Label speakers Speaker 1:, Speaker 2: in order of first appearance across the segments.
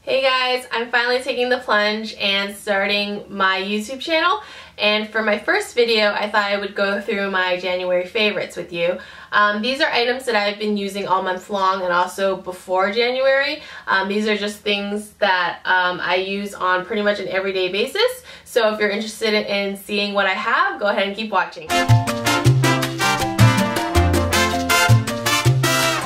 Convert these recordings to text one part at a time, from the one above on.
Speaker 1: Hey guys, I'm finally taking the plunge and starting my YouTube channel, and for my first video I thought I would go through my January favorites with you. These are items that I've been using all month long and also before January. These are just things that I use on pretty much an everyday basis, so if you're interested in seeing what I have, go ahead and keep watching.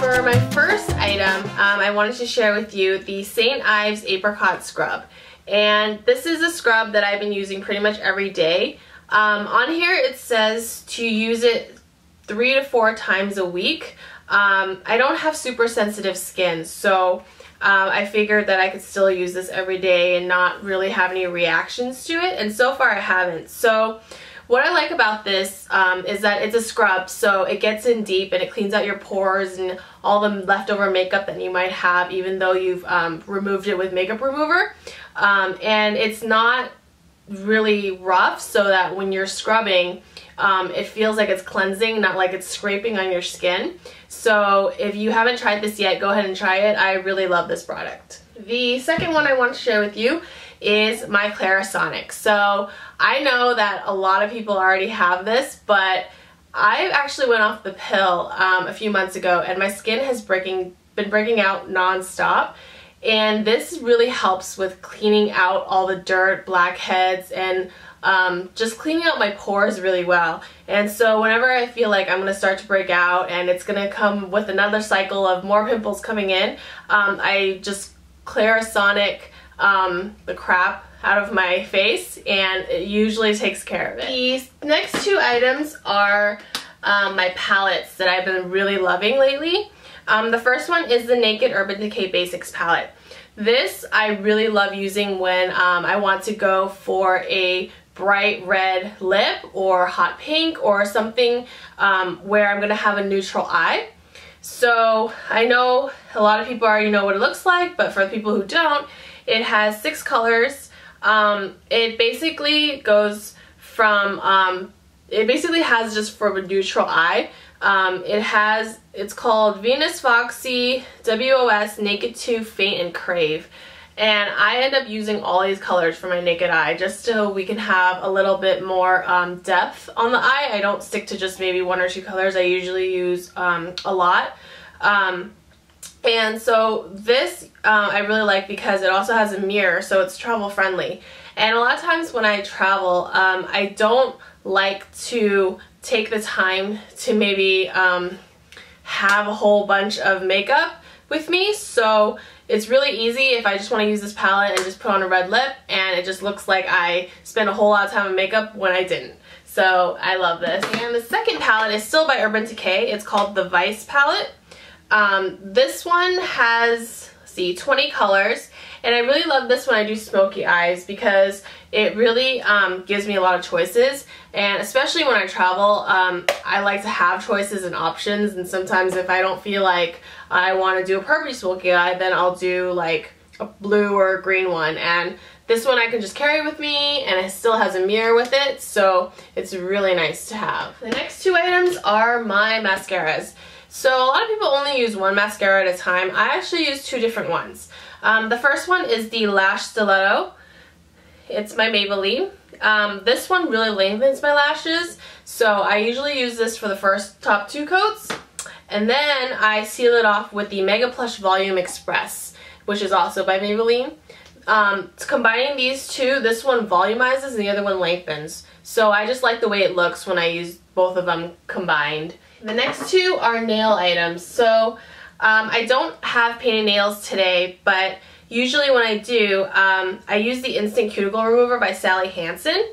Speaker 1: For my first item, I wanted to share with you the St. Ives Apricot Scrub. And this is a scrub that I've been using pretty much every day. On here it says to use it 3 to 4 times a week. I don't have super sensitive skin, so I figured that I could still use this every day and not really have any reactions to it, and so far I haven't. So what I like about this is that it's a scrub, so it gets in deep and it cleans out your pores and all the leftover makeup that you might have, even though you've removed it with makeup remover. And it's not really rough, so that when you're scrubbing, it feels like it's cleansing, not like it's scraping on your skin. So if you haven't tried this yet, go ahead and try it. I really love this product. The second one I want to share with you is my Clarisonic. So I know that a lot of people already have this, but I actually went off the pill a few months ago and my skin has been breaking out non-stop, and this really helps with cleaning out all the dirt, blackheads, and just cleaning out my pores really well. And so whenever I feel like I'm going to start to break out and it's going to come with another cycle of more pimples coming in, I just Clarisonic the crap out of my face, and it usually takes care of it. The next two items are my palettes that I've been really loving lately. The first one is the Naked Urban Decay Basics palette. This I really love using when I want to go for a bright red lip or hot pink or something where I'm going to have a neutral eye. So I know a lot of people already know what it looks like, but for the people who don't, it has 6 colors. It basically goes from, it basically has just for a neutral eye. It's called Venus Foxy WOS Naked 2 Faint and Crave. And I end up using all these colors for my naked eye just so we can have a little bit more depth on the eye. I don't stick to just maybe 1 or 2 colors. I usually use a lot. And so this I really like because it also has a mirror, so it's travel friendly. And a lot of times when I travel, I don't like to take the time to maybe have a whole bunch of makeup with me, so it's really easy if I just want to use this palette and just put on a red lip, and it just looks like I spent a whole lot of time on makeup when I didn't. So I love this. And the second palette is still by Urban Decay. It's called the Vice palette. This one has, let's see, 20 colors, and I really love this when I do smoky eyes because it really gives me a lot of choices, and especially when I travel, I like to have choices and options, and sometimes if I don't feel like I want to do a perfect smoky eye, then I'll do like a blue or a green one, and this one I can just carry with me, and it still has a mirror with it, so it's really nice to have. The next two items are my mascaras. So a lot of people only use one mascara at a time. I actually use 2 different ones. The first one is the Lash Stiletto. It's my Maybelline. This one really lengthens my lashes, so I usually use this for the top 2 coats, and then I seal it off with the Mega Plush Volume Express, which is also by Maybelline. Combining these two, this one volumizes and the other one lengthens, so I just like the way it looks when I use both of them combined. The next two are nail items. So I don't have painted nails today, but usually when I do, I use the Instant Cuticle Remover by Sally Hansen.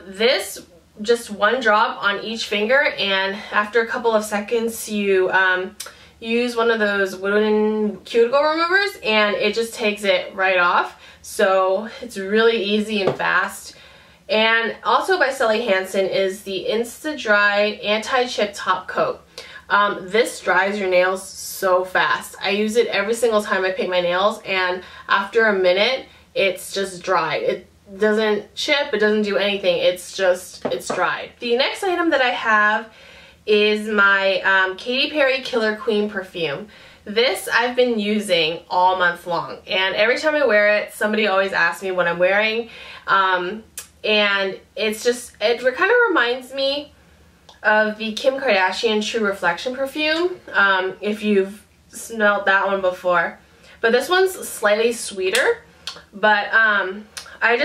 Speaker 1: This, just 1 drop on each finger, and after a couple of seconds you use one of those wooden cuticle removers and it just takes it right off. So it's really easy and fast. And also by Sally Hansen is the Insta-dry Anti-Chip Top Coat. This dries your nails so fast. I use it every single time I paint my nails, and after a minute it's just dry. It doesn't chip, it doesn't do anything, it's dried. The next item that I have is my Katy Perry Killer Queen perfume. This I've been using all month long, and every time I wear it, somebody always asks me what I'm wearing, and it's just, it kind of reminds me of the Kim Kardashian True Reflection perfume, if you've smelled that one before. But this one's slightly sweeter, but I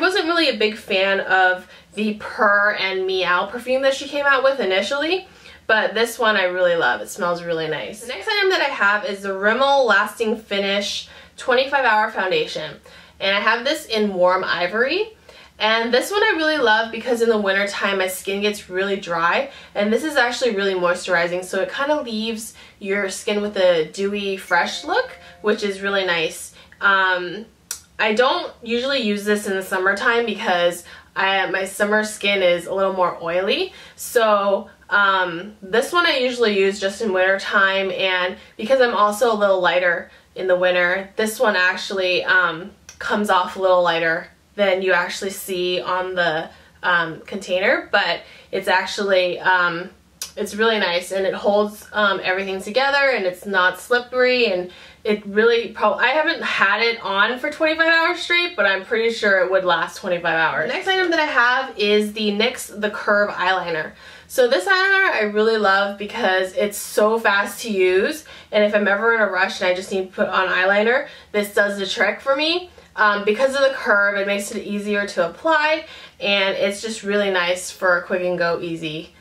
Speaker 1: wasn't really a big fan of the Purr and Meow perfume that she came out with initially. But this one I really love. It smells really nice. The next item that I have is the Rimmel Lasting Finish 25-Hour Foundation. And I have this in Warm Ivory. And this one I really love because in the winter time my skin gets really dry. And this is actually really moisturizing. So it kind of leaves your skin with a dewy, fresh look, which is really nice. I don't usually use this in the summertime because my summer skin is a little more oily. So this one I usually use just in winter time, and because I'm also a little lighter in the winter, this one actually comes off a little lighter than you actually see on the container, but it's actually it's really nice, and it holds everything together, and it's not slippery, and it really I haven't had it on for 25 hours straight, but I'm pretty sure it would last 25 hours. The next item that I have is the NYX The Curve eyeliner. So this eyeliner I really love because it's so fast to use, and if I'm ever in a rush and I just need to put on eyeliner, this does the trick for me. Because of the curve, it makes it easier to apply, and it's just really nice for a quick and go easy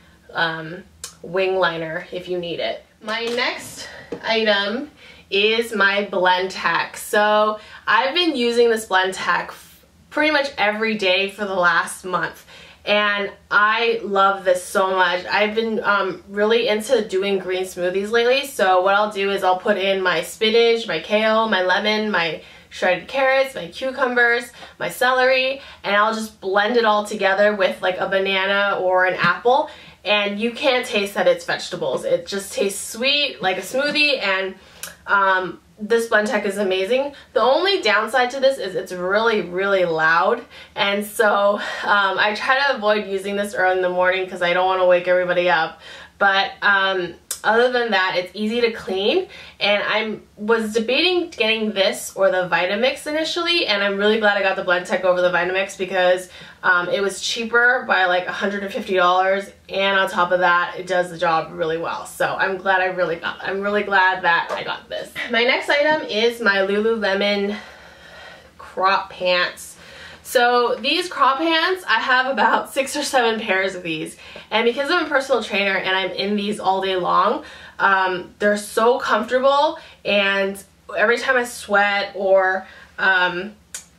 Speaker 1: wing liner if you need it. My next item is my Blendtec. So I've been using this Blendtec pretty much every day for the last month, and I love this so much. I've been really into doing green smoothies lately, so what I'll do is I'll put in my spinach, my kale, my lemon, my shredded carrots, my cucumbers, my celery, and I'll just blend it all together with like a banana or an apple, and you can't taste that it's vegetables. It just tastes sweet like a smoothie, and this Blendtec is amazing. The only downside to this is it's really, really loud, and so I try to avoid using this early in the morning because I don't want to wake everybody up. But other than that, it's easy to clean, and I was debating getting this or the Vitamix initially, and I'm really glad I got the Blendtec over the Vitamix because it was cheaper by like $150, and on top of that, it does the job really well. So I'm really glad that I got this. My next item is my Lululemon crop pants. So these crop pants, I have about 6 or 7 pairs of these, and because I'm a personal trainer and I'm in these all day long, they're so comfortable, and every time I sweat or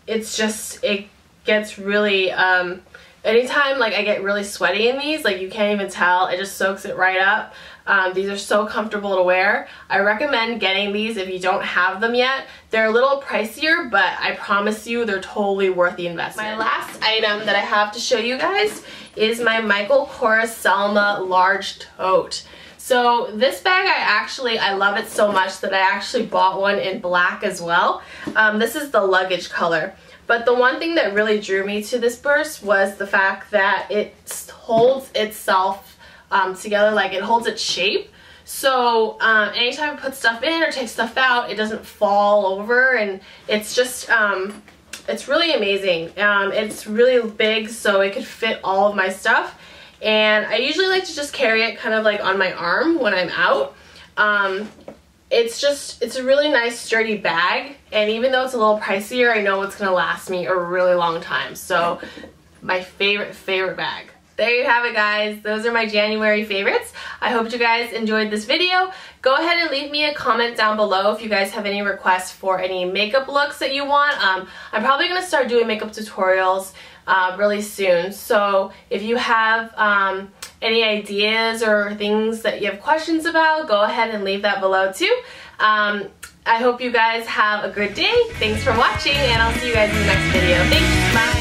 Speaker 1: it gets really, anytime like I get really sweaty in these, like you can't even tell, it just soaks it right up. These are so comfortable to wear. I recommend getting these if you don't have them yet. They're a little pricier, but I promise you they're totally worth the investment. My last item that I have to show you guys is my Michael Kors Selma large tote. So this bag I love it so much that I actually bought one in black as well. This is the luggage color. But the one thing that really drew me to this purse was the fact that it holds itself together, like it holds its shape. So anytime I put stuff in or take stuff out, it doesn't fall over, and it's just it's really amazing. It's really big, so it could fit all of my stuff, and I usually like to just carry it kind of like on my arm when I'm out. It's a really nice sturdy bag, and even though it's a little pricier, I know it's gonna last me a really long time. So my favorite bag. There you have it, guys. Those are my January favorites. I hope you guys enjoyed this video. Go ahead and leave me a comment down below if you guys have any requests for any makeup looks that you want. I'm probably going to start doing makeup tutorials really soon. So if you have any ideas or things that you have questions about, go ahead and leave that below too. I hope you guys have a good day. Thanks for watching, and I'll see you guys in the next video. Thanks. Bye.